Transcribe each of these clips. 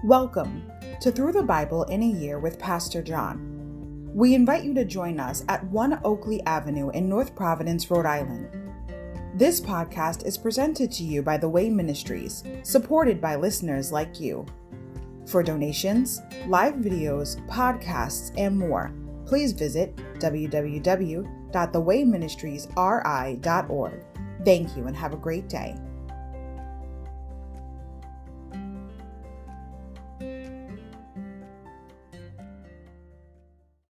Welcome to Through the Bible in a Year with Pastor John. We invite you to join us at 1 Oakleigh Avenue in North Providence, Rhode Island. This podcast is presented to you by The Way Ministries, supported by listeners like you. For donations, live videos, podcasts, and more, please visit www.thewayministriesri.org. Thank you and have a great day.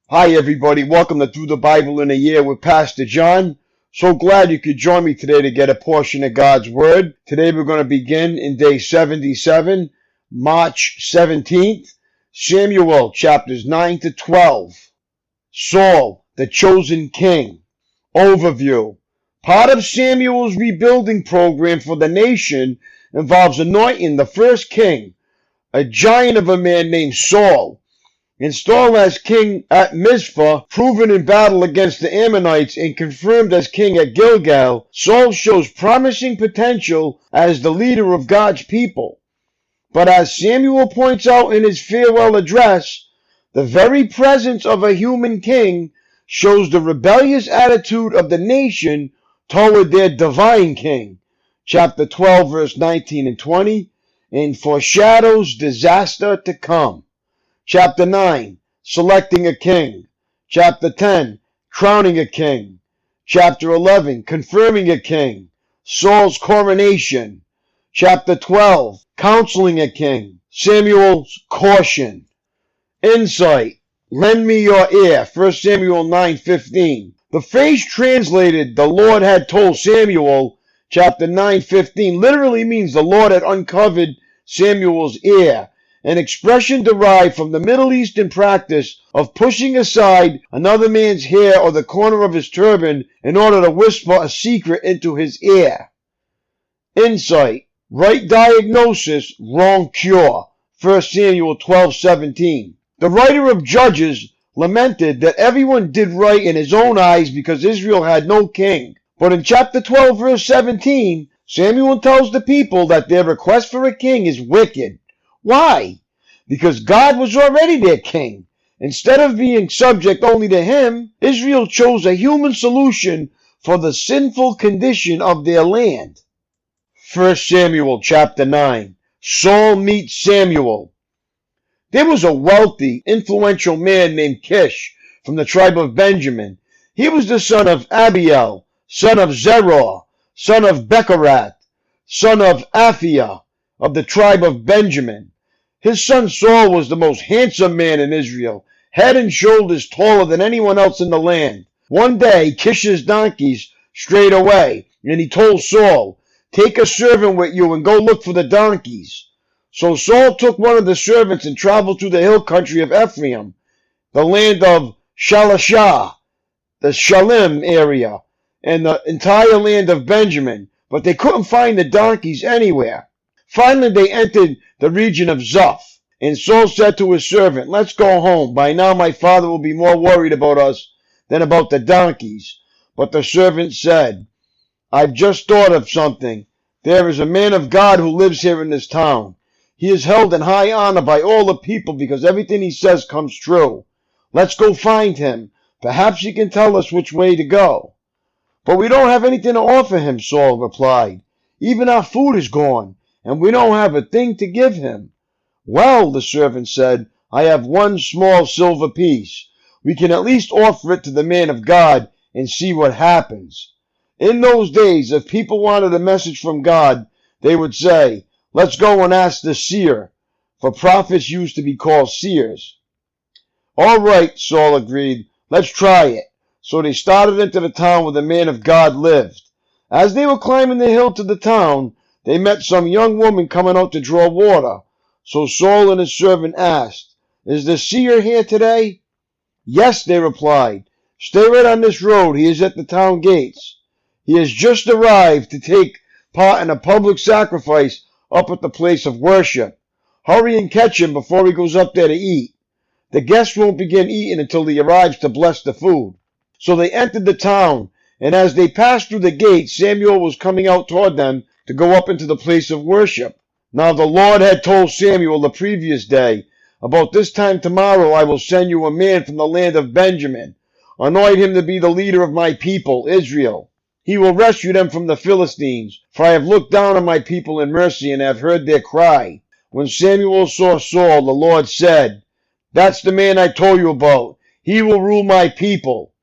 Hi everybody, welcome to Through the Bible in a Year with Pastor John. So glad you could join me today to get a portion of God's Word. Today we're going to begin in day 77, March 17th, Samuel chapters 9 to 12. Saul, the chosen king. Overview. Part of Samuel's rebuilding program for the nation involves anointing the first king, a giant of a man named Saul. Installed as king at Mizpah, proven in battle against the Ammonites, and confirmed as king at Gilgal, Saul shows promising potential as the leader of God's people. But as Samuel points out in his farewell address, the very presence of a human king shows the rebellious attitude of the nation toward their divine king. Chapter 12, verse 19 and 20, and foreshadows disaster to come. Chapter 9, selecting a king. Chapter 10, crowning a king. Chapter 11, confirming a king. Saul's coronation. Chapter 12, counseling a king. Samuel's caution. Insight. Lend me your ear. 1 Samuel 9:15. The phrase translated, the Lord had told Samuel, chapter 9:15, literally means the Lord had uncovered Samuel's ear. An expression derived from the Middle Eastern practice of pushing aside another man's hair or the corner of his turban in order to whisper a secret into his ear. Insight. Right diagnosis, wrong cure. 1 Samuel 12:17. The writer of Judges lamented that everyone did right in his own eyes because Israel had no king. But in chapter 12, verse 17, Samuel tells the people that their request for a king is wicked. Why? Because God was already their king. Instead of being subject only to him, Israel chose a human solution for the sinful condition of their land. 1 Samuel chapter 9. Saul meets Samuel. There was a wealthy, influential man named Kish from the tribe of Benjamin. He was the son of Abiel, son of Zerah, son of Bechorath, son of Aphiah, of the tribe of Benjamin. His son Saul was the most handsome man in Israel, head and shoulders taller than anyone else in the land. One day, Kish's donkeys strayed away, and he told Saul, "Take a servant with you and go look for the donkeys." So Saul took one of the servants and traveled through the hill country of Ephraim, the land of Shalashah, the Shalim area, and the entire land of Benjamin, but they couldn't find the donkeys anywhere. Finally, they entered the region of Zuph, and Saul said to his servant, "Let's go home. By now my father will be more worried about us than about the donkeys." But the servant said, "I've just thought of something. There is a man of God who lives here in this town. He is held in high honor by all the people because everything he says comes true. Let's go find him. Perhaps he can tell us which way to go." "But we don't have anything to offer him," Saul replied. "Even our food is gone, and we don't have a thing to give him." "Well," the servant said, "I have one small silver piece. We can at least offer it to the man of God and see what happens." In those days, if people wanted a message from God, they would say, "Let's go and ask the seer," for prophets used to be called seers. "All right," Saul agreed, "let's try it." So they started into the town where the man of God lived. As they were climbing the hill to the town, they met some young woman coming out to draw water. So Saul and his servant asked, "Is the seer here today?" "Yes," they replied. "Stay right on this road. He is at the town gates. He has just arrived to take part in a public sacrifice up at the place of worship. Hurry and catch him before he goes up there to eat. The guests won't begin eating until he arrives to bless the food." So they entered the town, and as they passed through the gate, Samuel was coming out toward them to go up into the place of worship. Now the Lord had told Samuel the previous day, "About this time tomorrow I will send you a man from the land of Benjamin. Anoint him to be the leader of my people, Israel. He will rescue them from the Philistines, for I have looked down on my people in mercy and have heard their cry." When Samuel saw Saul, the Lord said, "That's the man I told you about. He will rule my people."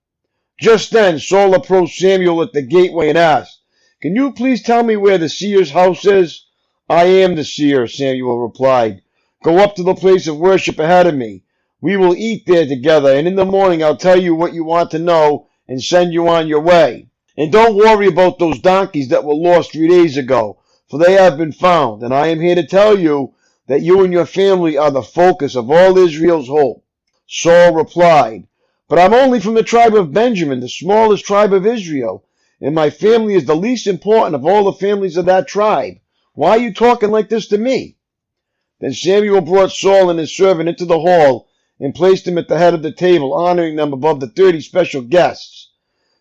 Just then Saul approached Samuel at the gateway and asked, "Can you please tell me where the seer's house is?" "I am the seer," Samuel replied. "Go up to the place of worship ahead of me. We will eat there together, and in the morning I'll tell you what you want to know and send you on your way. And don't worry about those donkeys that were lost 3 days ago, for they have been found, and I am here to tell you that you and your family are the focus of all Israel's hope." Saul replied, "But I'm only from the tribe of Benjamin, the smallest tribe of Israel, and my family is the least important of all the families of that tribe. Why are you talking like this to me?" Then Samuel brought Saul and his servant into the hall and placed him at the head of the table, honoring them above the 30 special guests.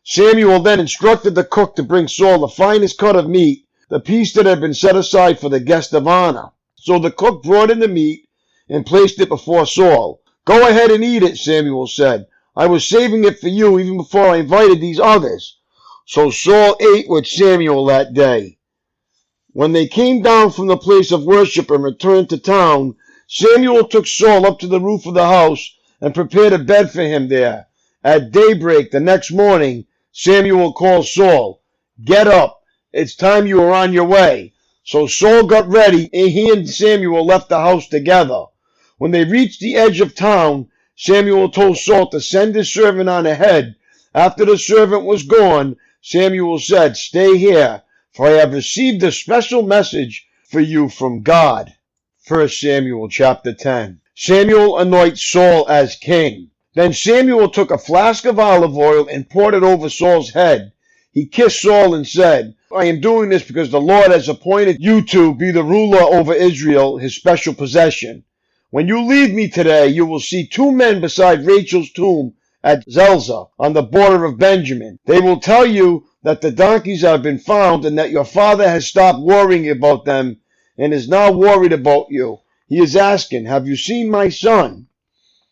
Samuel then instructed the cook to bring Saul the finest cut of meat, the piece that had been set aside for the guest of honor. So the cook brought in the meat and placed it before Saul. "Go ahead and eat it," Samuel said. "I was saving it for you even before I invited these others." So Saul ate with Samuel that day. When they came down from the place of worship and returned to town, Samuel took Saul up to the roof of the house and prepared a bed for him there. At daybreak the next morning, Samuel called Saul. "Get up. It's time you were on your way." So Saul got ready, and he and Samuel left the house together. When they reached the edge of town, Samuel told Saul to send his servant on ahead. After the servant was gone, Samuel said, "Stay here, for I have received a special message for you from God." 1 Samuel chapter 10. Samuel anoints Saul as king. Then Samuel took a flask of olive oil and poured it over Saul's head. He kissed Saul and said, "I am doing this because the Lord has appointed you to be the ruler over Israel, his special possession. When you leave me today, you will see 2 men beside Rachel's tomb at Zelzah on the border of Benjamin. They will tell you that the donkeys have been found and that your father has stopped worrying about them and is now worried about you. He is asking, 'Have you seen my son?'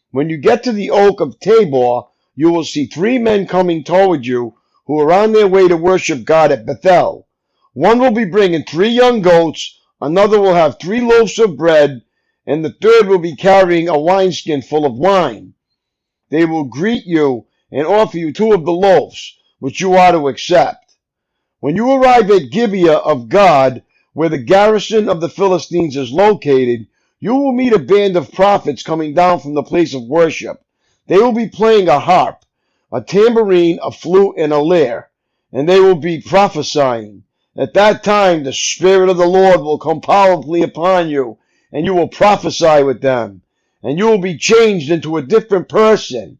When you get to the oak of Tabor, you will see 3 men coming toward you who are on their way to worship God at Bethel. One will be bringing 3 young goats, another will have 3 loaves of bread, and the third will be carrying a wineskin full of wine. They will greet you and offer you 2 of the loaves, which you are to accept. When you arrive at Gibeah of God, where the garrison of the Philistines is located, you will meet a band of prophets coming down from the place of worship. They will be playing a harp, a tambourine, a flute, and a lyre, and they will be prophesying. At that time the Spirit of the Lord will come powerfully upon you, and you will prophesy with them, and you will be changed into a different person.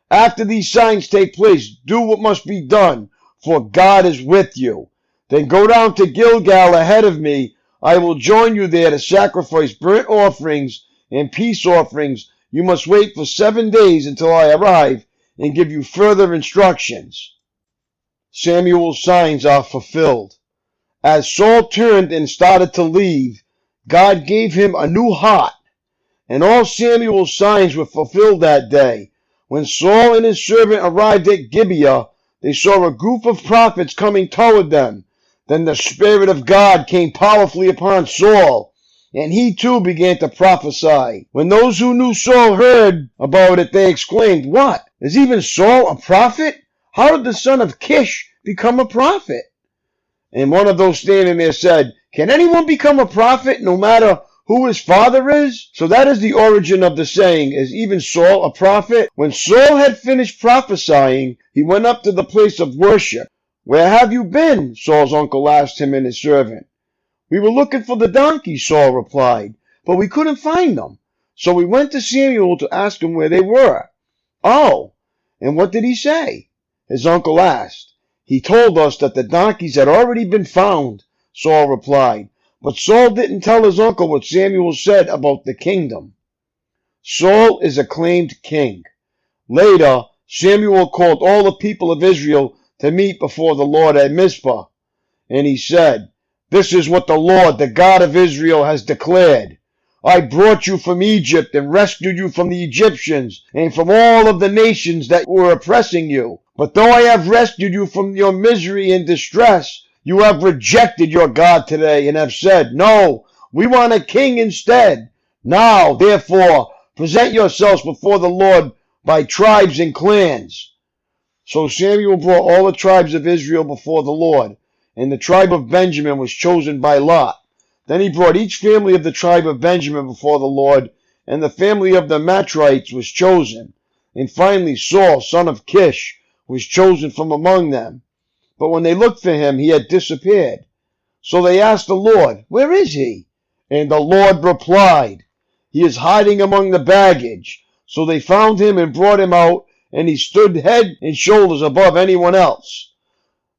After these signs take place, do what must be done, for God is with you. Then go down to Gilgal ahead of me. I will join you there to sacrifice burnt offerings and peace offerings. You must wait for 7 days until I arrive and give you further instructions." Samuel's signs are fulfilled. As Saul turned and started to leave, God gave him a new heart, and all Samuel's signs were fulfilled that day. When Saul and his servant arrived at Gibeah, they saw a group of prophets coming toward them. Then the Spirit of God came powerfully upon Saul, and he too began to prophesy. When those who knew Saul heard about it, they exclaimed, "What? Is even Saul a prophet? How did the son of Kish become a prophet?" And one of those standing there said, "Can anyone become a prophet no matter who his father is?" So that is the origin of the saying, "Is even Saul a prophet?" When Saul had finished prophesying, he went up to the place of worship. "Where have you been?" Saul's uncle asked him and his servant. "We were looking for the donkeys," Saul replied, "but we couldn't find them. So we went to Samuel to ask him where they were." "Oh, and what did he say?" his uncle asked. "He told us that the donkeys had already been found," Saul replied. But Saul didn't tell his uncle what Samuel said about the kingdom. Saul is acclaimed king. Later, Samuel called all the people of Israel to meet before the Lord at Mizpah. And he said, This is what the Lord, the God of Israel, has declared. I brought you from Egypt and rescued you from the Egyptians and from all of the nations that were oppressing you. But though I have rescued you from your misery and distress, you have rejected your God today and have said, no, we want a king instead. Now, therefore, present yourselves before the Lord by tribes and clans. So Samuel brought all the tribes of Israel before the Lord, and the tribe of Benjamin was chosen by lot. Then he brought each family of the tribe of Benjamin before the Lord, and the family of the Matrites was chosen. And finally Saul, son of Kish, was chosen from among them. But when they looked for him, he had disappeared. So they asked the Lord, where is he? And the Lord replied, he is hiding among the baggage. So they found him and brought him out, and he stood head and shoulders above anyone else.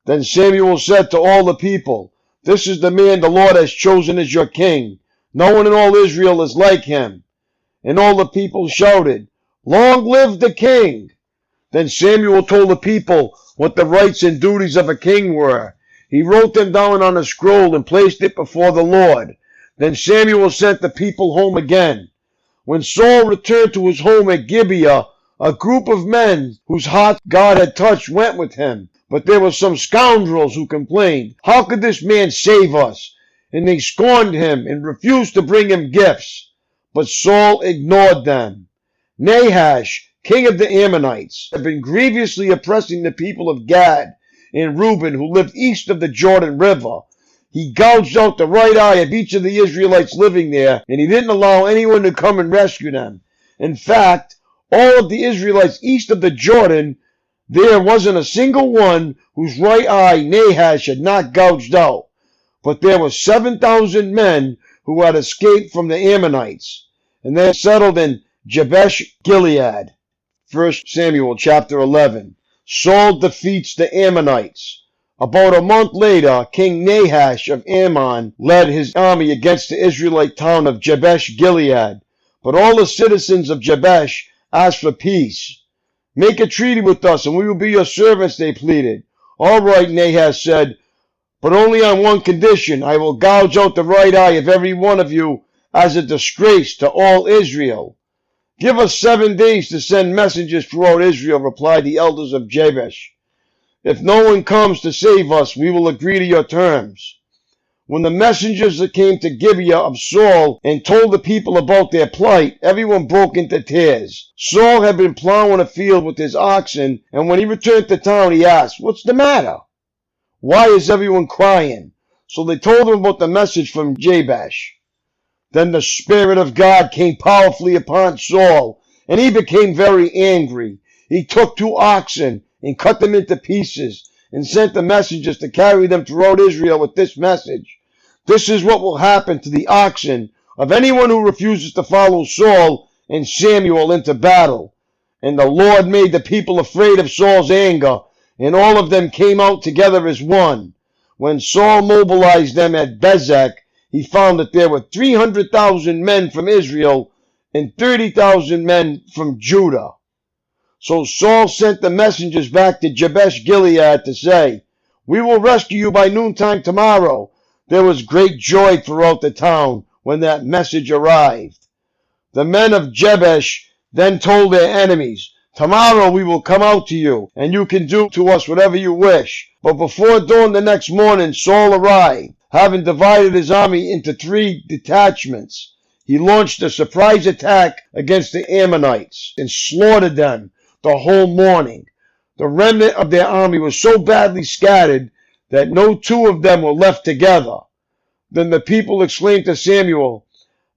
Then Samuel said to all the people, this is the man the Lord has chosen as your king. No one in all Israel is like him. And all the people shouted, long live the king! Then Samuel told the people what the rights and duties of a king were. He wrote them down on a scroll and placed it before the Lord. Then Samuel sent the people home again. When Saul returned to his home at Gibeah, a group of men whose hearts God had touched went with him. But there were some scoundrels who complained, how could this man save us? And they scorned him and refused to bring him gifts. But Saul ignored them. Nahash, king of the Ammonites, had been grievously oppressing the people of Gad and Reuben who lived east of the Jordan River. He gouged out the right eye of each of the Israelites living there, and he didn't allow anyone to come and rescue them. In fact, all of the Israelites east of the Jordan, there wasn't a single one whose right eye Nahash had not gouged out. But there were 7,000 men who had escaped from the Ammonites, and they settled in Jabesh Gilead. 1 Samuel chapter 11. Saul defeats the Ammonites. About a month later, King Nahash of Ammon led his army against the Israelite town of Jabesh Gilead. But all the citizens of Jabesh asked for peace. Make a treaty with us and we will be your servants, they pleaded. All right, Nahash said, but only on one condition. I will gouge out the right eye of every one of you as a disgrace to all Israel. Give us 7 days to send messengers throughout Israel, replied the elders of Jabesh. If no one comes to save us, we will agree to your terms. When the messengers that came to Gibeah of Saul and told the people about their plight, everyone broke into tears. Saul had been plowing a field with his oxen, and when he returned to town, he asked, what's the matter? Why is everyone crying? So they told him about the message from Jabesh. Then the Spirit of God came powerfully upon Saul, and he became very angry. He took 2 oxen and cut them into pieces, and sent the messengers to carry them throughout Israel with this message. This is what will happen to the oxen of anyone who refuses to follow Saul and Samuel into battle. And the Lord made the people afraid of Saul's anger, and all of them came out together as one. When Saul mobilized them at Bezek, he found that there were 300,000 men from Israel and 30,000 men from Judah. So Saul sent the messengers back to Jabesh Gilead to say, we will rescue you by noontime tomorrow. There was great joy throughout the town when that message arrived. The men of Jabesh then told their enemies, tomorrow we will come out to you, and you can do to us whatever you wish. But before dawn the next morning, Saul arrived, having divided his army into 3 detachments. He launched a surprise attack against the Ammonites and slaughtered them the whole morning. The remnant of their army was so badly scattered that no 2 of them were left together. Then the people exclaimed to Samuel,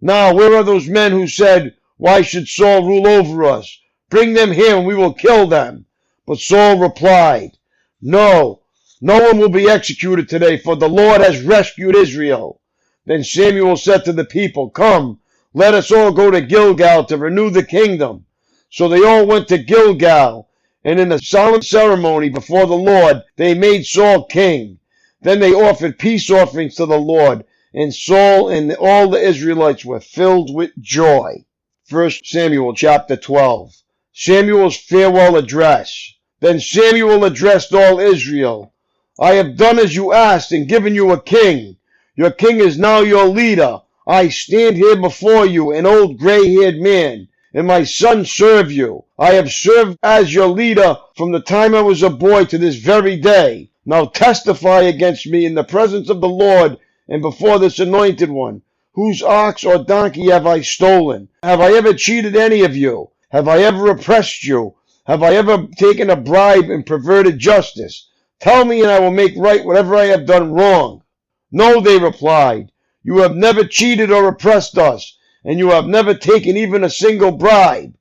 now where are those men who said, why should Saul rule over us? Bring them here and we will kill them. But Saul replied, no one will be executed today, for the Lord has rescued Israel. Then Samuel said to the people, come, let us all go to Gilgal to renew the kingdom. So they all went to Gilgal, and in a solemn ceremony before the Lord, they made Saul king. Then they offered peace offerings to the Lord, and Saul and all the Israelites were filled with joy. 1 Samuel chapter 12. Samuel's farewell address. Then Samuel addressed all Israel. I have done as you asked and given you a king. Your king is now your leader. I stand here before you, an old gray-haired man, and my sons serve you. I have served as your leader from the time I was a boy to this very day. Now testify against me in the presence of the Lord and before this anointed one. Whose ox or donkey have I stolen? Have I ever cheated any of you? Have I ever oppressed you? Have I ever taken a bribe and perverted justice? Tell me, and I will make right whatever I have done wrong. No, they replied. You have never cheated or oppressed us, and you have never taken even a single bribe.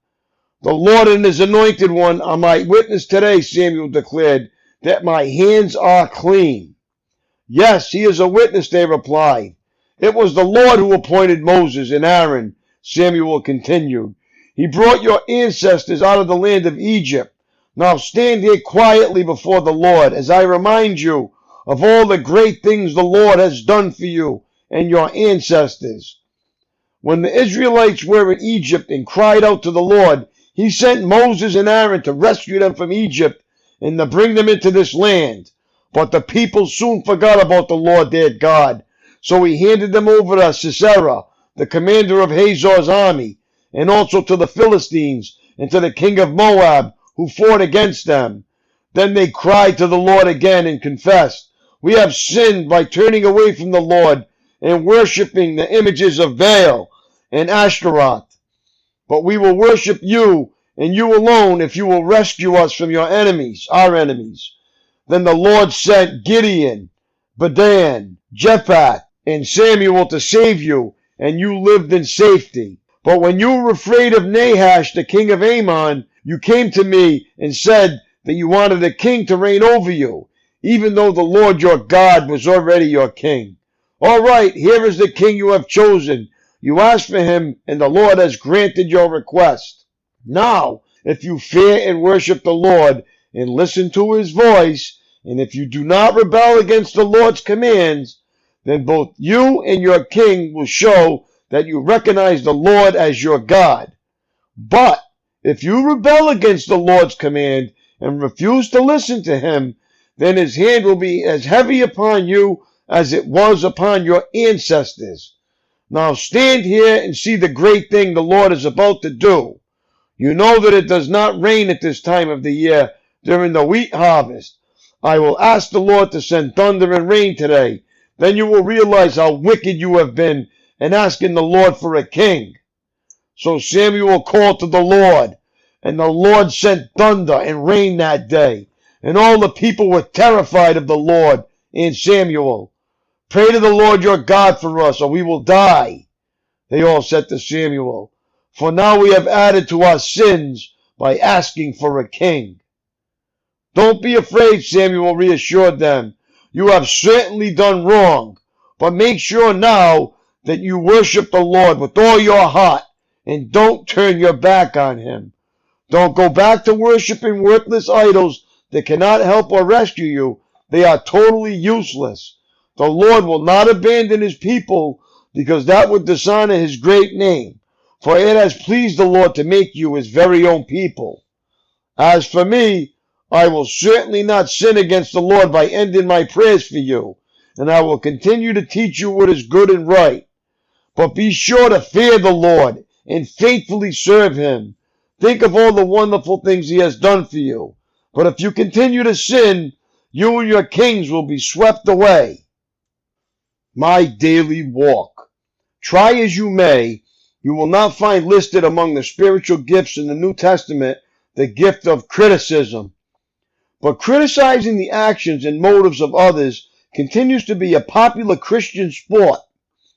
The Lord and his anointed one are my witness today, Samuel declared, that my hands are clean. Yes, he is a witness, they replied. It was the Lord who appointed Moses and Aaron, Samuel continued. He brought your ancestors out of the land of Egypt. Now stand here quietly before the Lord as I remind you of all the great things the Lord has done for you and your ancestors. When the Israelites were in Egypt and cried out to the Lord, he sent Moses and Aaron to rescue them from Egypt and to bring them into this land. But the people soon forgot about the Lord their God. So he handed them over to Sisera, the commander of Hazor's army, and also to the Philistines and to the king of Moab, who fought against them. Then they cried to the Lord again and confessed, We have sinned by turning away from the Lord and worshiping the images of Baal and Ashtaroth. But we will worship you and you alone if you will rescue us from your enemies, our enemies. Then the Lord sent Gideon, Bedan, Jephthah, and Samuel to save you, and you lived in safety. But when you were afraid of Nahash, the king of Ammon, you came to me and said that you wanted a king to reign over you, even though the Lord your God was already your king. All right, here is the king you have chosen. You asked for him, and the Lord has granted your request. Now, if you fear and worship the Lord and listen to his voice, and if you do not rebel against the Lord's commands, then both you and your king will show that you recognize the Lord as your God. But if you rebel against the Lord's command and refuse to listen to him, then his hand will be as heavy upon you as it was upon your ancestors. Now stand here and see the great thing the Lord is about to do. You know that it does not rain at this time of the year during the wheat harvest. I will ask the Lord to send thunder and rain today. Then you will realize how wicked you have been in asking the Lord for a king. So Samuel called to the Lord, and the Lord sent thunder and rain that day. And all the people were terrified of the Lord and Samuel. Pray to the Lord your God for us, or we will die. They all said to Samuel, For now we have added to our sins by asking for a king. Don't be afraid, Samuel reassured them. You have certainly done wrong, but make sure now that you worship the Lord with all your heart and don't turn your back on him. Don't go back to worshiping worthless idols that cannot help or rescue you. They are totally useless. The Lord will not abandon his people because that would dishonor his great name, for it has pleased the Lord to make you his very own people. As for me, I will certainly not sin against the Lord by ending my prayers for you, and I will continue to teach you what is good and right. But be sure to fear the Lord and faithfully serve him. Think of all the wonderful things he has done for you. But if you continue to sin, you and your kings will be swept away. My daily walk. Try as you may, you will not find listed among the spiritual gifts in the New Testament the gift of criticism. But criticizing the actions and motives of others continues to be a popular Christian sport.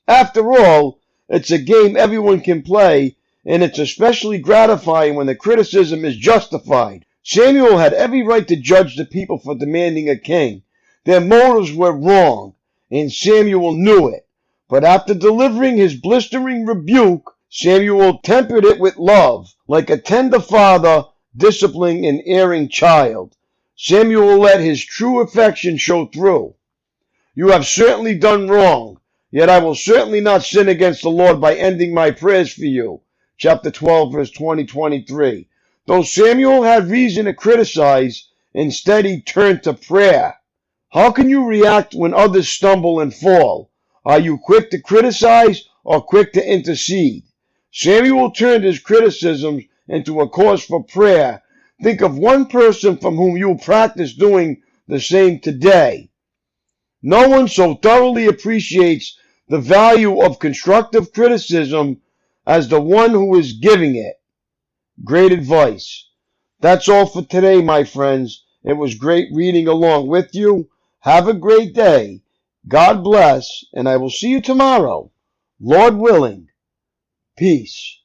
After all, it's a game everyone can play, and it's especially gratifying when the criticism is justified. Samuel had every right to judge the people for demanding a king. Their motives were wrong, and Samuel knew it. But after delivering his blistering rebuke, Samuel tempered it with love, like a tender father disciplining an erring child. Samuel let his true affection show through. You have certainly done wrong, yet I will certainly not sin against the Lord by ending my prayers for you. Chapter 12, verse 20-23. Though Samuel had reason to criticize, instead he turned to prayer. How can you react when others stumble and fall? Are you quick to criticize or quick to intercede? Samuel turned his criticisms into a cause for prayer. Think of one person from whom you'll practice doing the same today. No one so thoroughly appreciates the value of constructive criticism as the one who is giving it. Great advice. That's all for today, my friends. It was great reading along with you. Have a great day. God bless, and I will see you tomorrow. Lord willing. Peace.